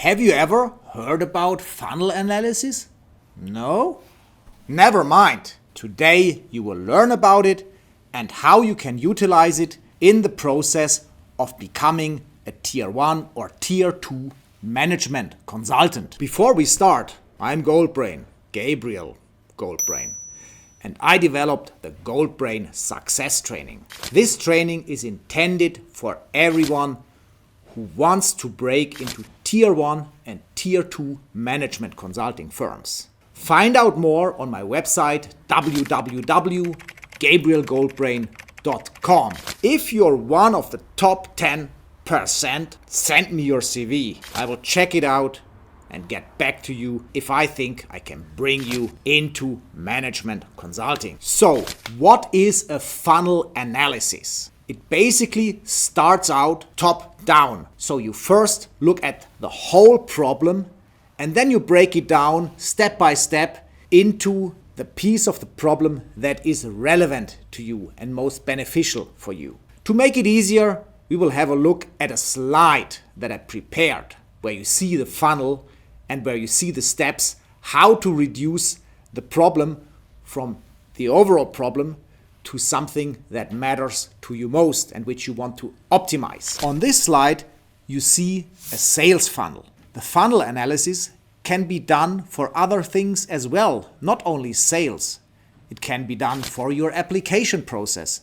Have you ever heard about funnel analysis? No? Never mind. Today you will learn about it and how you can utilize it in the process of becoming a Tier 1 or Tier 2 management consultant. Before we start, I'm Goldbrain, Gabriel Goldbrain, and I developed the Goldbrain SUCCESS Training. This training is intended for everyone who wants to break into Tier 1 and Tier 2 management consulting firms. Find out more on my website www.gabrielgoldbrain.com. If you're one of the top 10%, send me your CV. I will check it out and get back to you if I think I can bring you into management consulting. So, what is a funnel analysis? It basically starts out top down. So you first look at the whole problem and then you break it down step by step into the piece of the problem that is relevant to you and most beneficial for you. To make it easier, we will have a look at a slide that I prepared where you see the funnel and where you see the steps how to reduce the problem from the overall problem to something that matters to you most and which you want to optimize. On this slide, you see a sales funnel. The funnel analysis can be done for other things as well, not only sales. It can be done for your application process.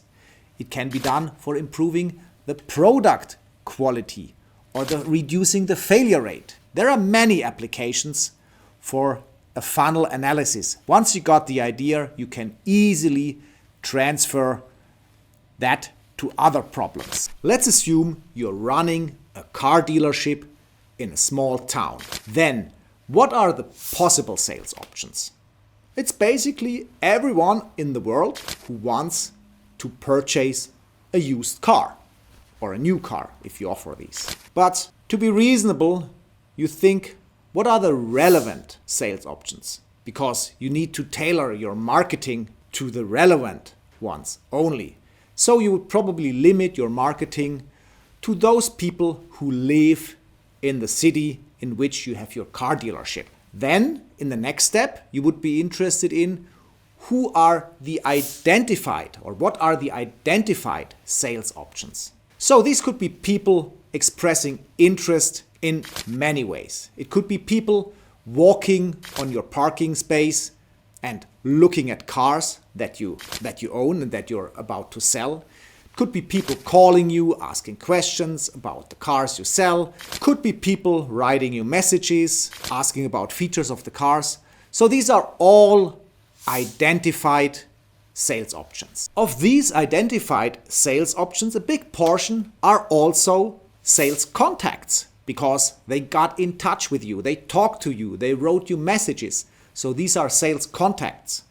It can be done for improving the product quality or reducing the failure rate. There are many applications for a funnel analysis. Once you got the idea, you can easily transfer that to other problems. Let's assume you're running a car dealership in a small town. Then, what are the possible sales options? It's basically everyone in the world who wants to purchase a used car or a new car if you offer these. But to be reasonable, you think, what are the relevant sales options? Because you need to tailor your marketing to the relevant ones only. So you would probably limit your marketing to those people who live in the city in which you have your car dealership. Then, in the next step, you would be interested in who are the identified or what are the identified sales options. So these could be people expressing interest in many ways. It could be people walking on your parking space and looking at cars that you own and that you're about to sell. It could be people calling you, asking questions about the cars you sell. It could be people writing you messages, asking about features of the cars. So these are all identified sales options. Of these identified sales options, a big portion are also sales contacts because they got in touch with you, they talked to you, they wrote you messages. So these are sales contacts.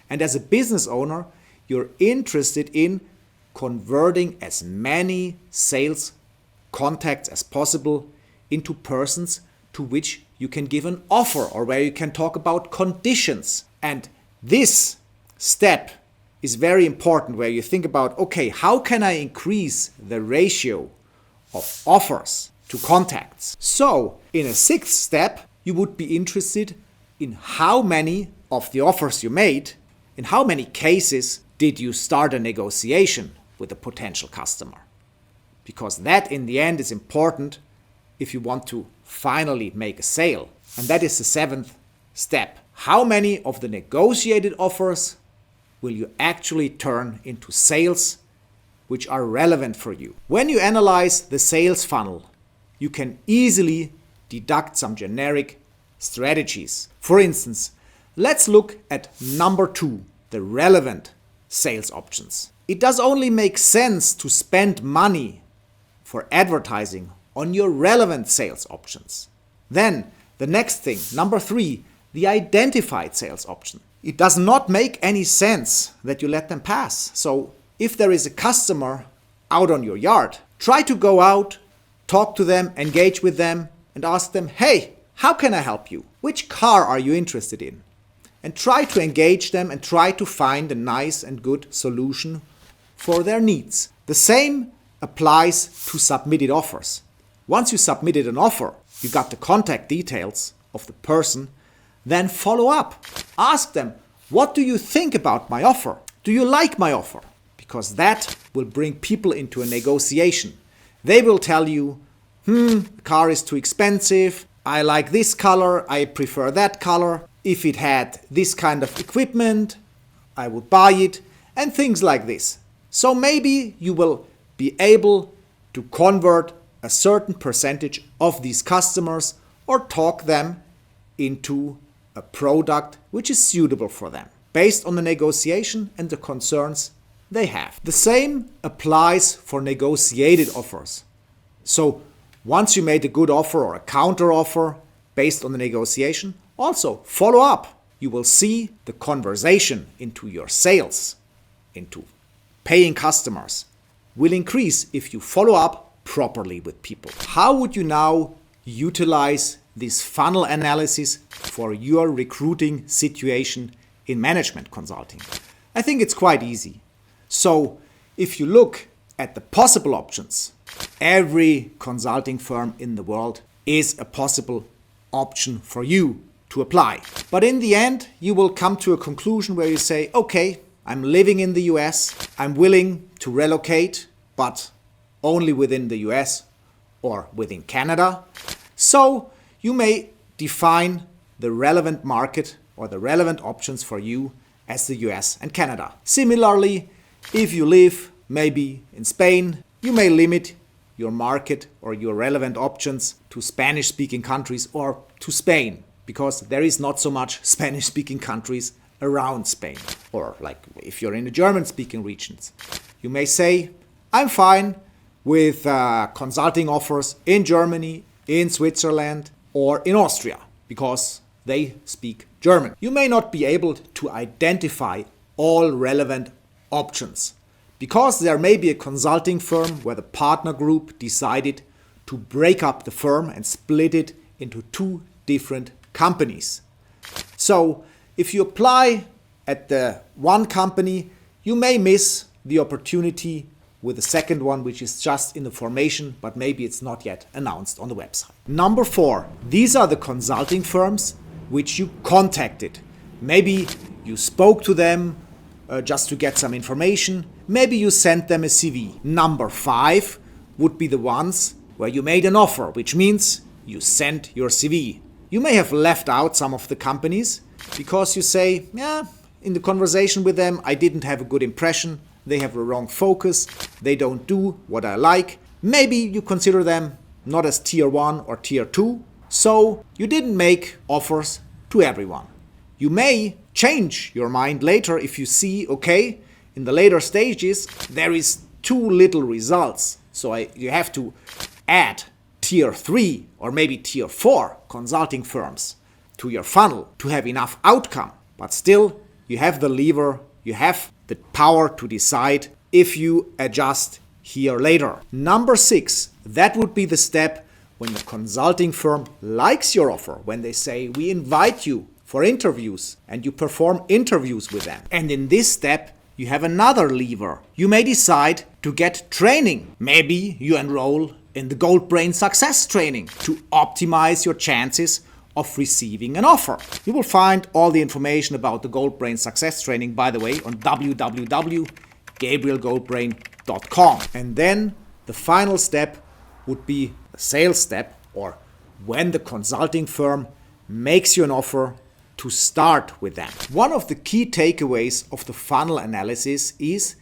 And as a business owner, you're interested in converting as many sales contacts as possible into persons to which you can give an offer or where you can talk about conditions. And this step is very important where you think about, okay, how can I increase the ratio of offers to contacts? So in a sixth step, you would be interested in how many of the offers you made, in how many cases did you start a negotiation with a potential customer? Because that in the end is important if you want to finally make a sale. And that is the seventh step. How many of the negotiated offers will you actually turn into sales which are relevant for you? When you analyze the sales funnel, you can easily deduct some generic strategies. For instance, let's look at number 2, the relevant sales options. It does only make sense to spend money for advertising on your relevant sales options. Then, the next thing, number 3, the identified sales option. It does not make any sense that you let them pass. So, if there is a customer out on your yard, try to go out, talk to them, engage with them, and ask them, hey, how can I help you? Which car are you interested in? And try to engage them and try to find a nice and good solution for their needs. The same applies to submitted offers. Once you submitted an offer, you got the contact details of the person, then follow up. Ask them, what do you think about my offer? Do you like my offer? Because that will bring people into a negotiation. They will tell you, the car is too expensive, I like this color, I prefer that color. If it had this kind of equipment, I would buy it, and things like this. So maybe you will be able to convert a certain percentage of these customers or talk them into a product which is suitable for them, based on the negotiation and the concerns they have. The same applies for negotiated offers. So once you made a good offer or a counter offer based on the negotiation, also follow up. You will see the conversation into your sales, into paying customers, will increase if you follow up properly with people. How would you now utilize this funnel analysis for your recruiting situation in management consulting? I think it's quite easy. So if you look at the possible options, every consulting firm in the world is a possible option for you to apply. But in the end, you will come to a conclusion where you say, okay, I'm living in the US, I'm willing to relocate, but only within the US or within Canada. So you may define the relevant market or the relevant options for you as the US and Canada. Similarly, if you live maybe in Spain, you may limit your market or your relevant options to Spanish-speaking countries or to Spain, because there is not so much Spanish-speaking countries around Spain. Or like if you're in the German-speaking regions, you may say, I'm fine with consulting offers in Germany, in Switzerland, or in Austria, because they speak German. You may not be able to identify all relevant options, because there may be a consulting firm where the partner group decided to break up the firm and split it into two different companies. So if you apply at the one company, you may miss the opportunity with the second one, which is just in the formation, but maybe it's not yet announced on the website. Number 4, these are the consulting firms which you contacted. Maybe you spoke to them just to get some information. Maybe you sent them a CV. Number 5 would be the ones where you made an offer, which means you sent your CV. You may have left out some of the companies because you say, in the conversation with them, I didn't have a good impression. They have a wrong focus. They don't do what I like. Maybe you consider them not as tier 1 or tier 2. So you didn't make offers to everyone. You may change your mind later if you see, okay, in the later stages, there is too little results. So you have to add tier 3 or maybe tier 4 consulting firms to your funnel to have enough outcome. But still, you have the lever, you have the power to decide if you adjust here later. Number 6, that would be the step when the consulting firm likes your offer, when they say, we invite you for interviews, and you perform interviews with them. And in this step, you have another lever. You may decide to get training. Maybe you enroll in the Goldbrain SUCCESS Training to optimize your chances of receiving an offer. You will find all the information about the Goldbrain SUCCESS Training, by the way, on www.gabrielgoldbrain.com. And then the final step would be the sales step, or when the consulting firm makes you an offer to start with them. One of the key takeaways of the funnel analysis is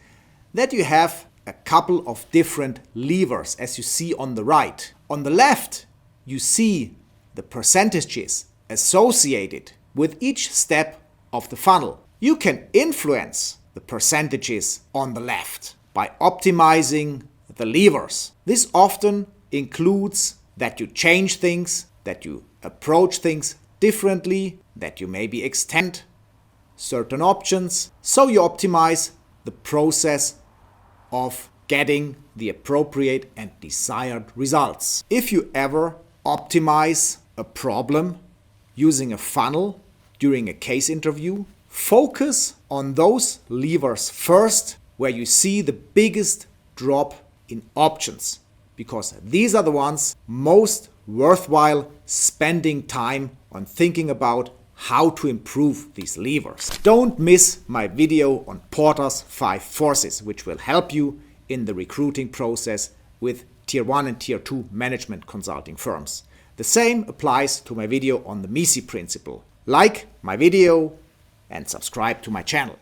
that you have a couple of different levers, as you see on the right. On the left, you see the percentages associated with each step of the funnel. You can influence the percentages on the left by optimizing the levers. This often includes that you change things, that you approach things differently, that you maybe extend certain options, so you optimize the process of getting the appropriate and desired results. If you ever optimize a problem using a funnel during a case interview, focus on those levers first where you see the biggest drop in options, because these are the ones most worthwhile spending time on thinking about how to improve these levers. Don't miss my video on Porter's 5 forces, which will help you in the recruiting process with Tier 1 and Tier 2 management consulting firms. The same applies to my video on the McKinsey principle. Like my video and subscribe to my channel.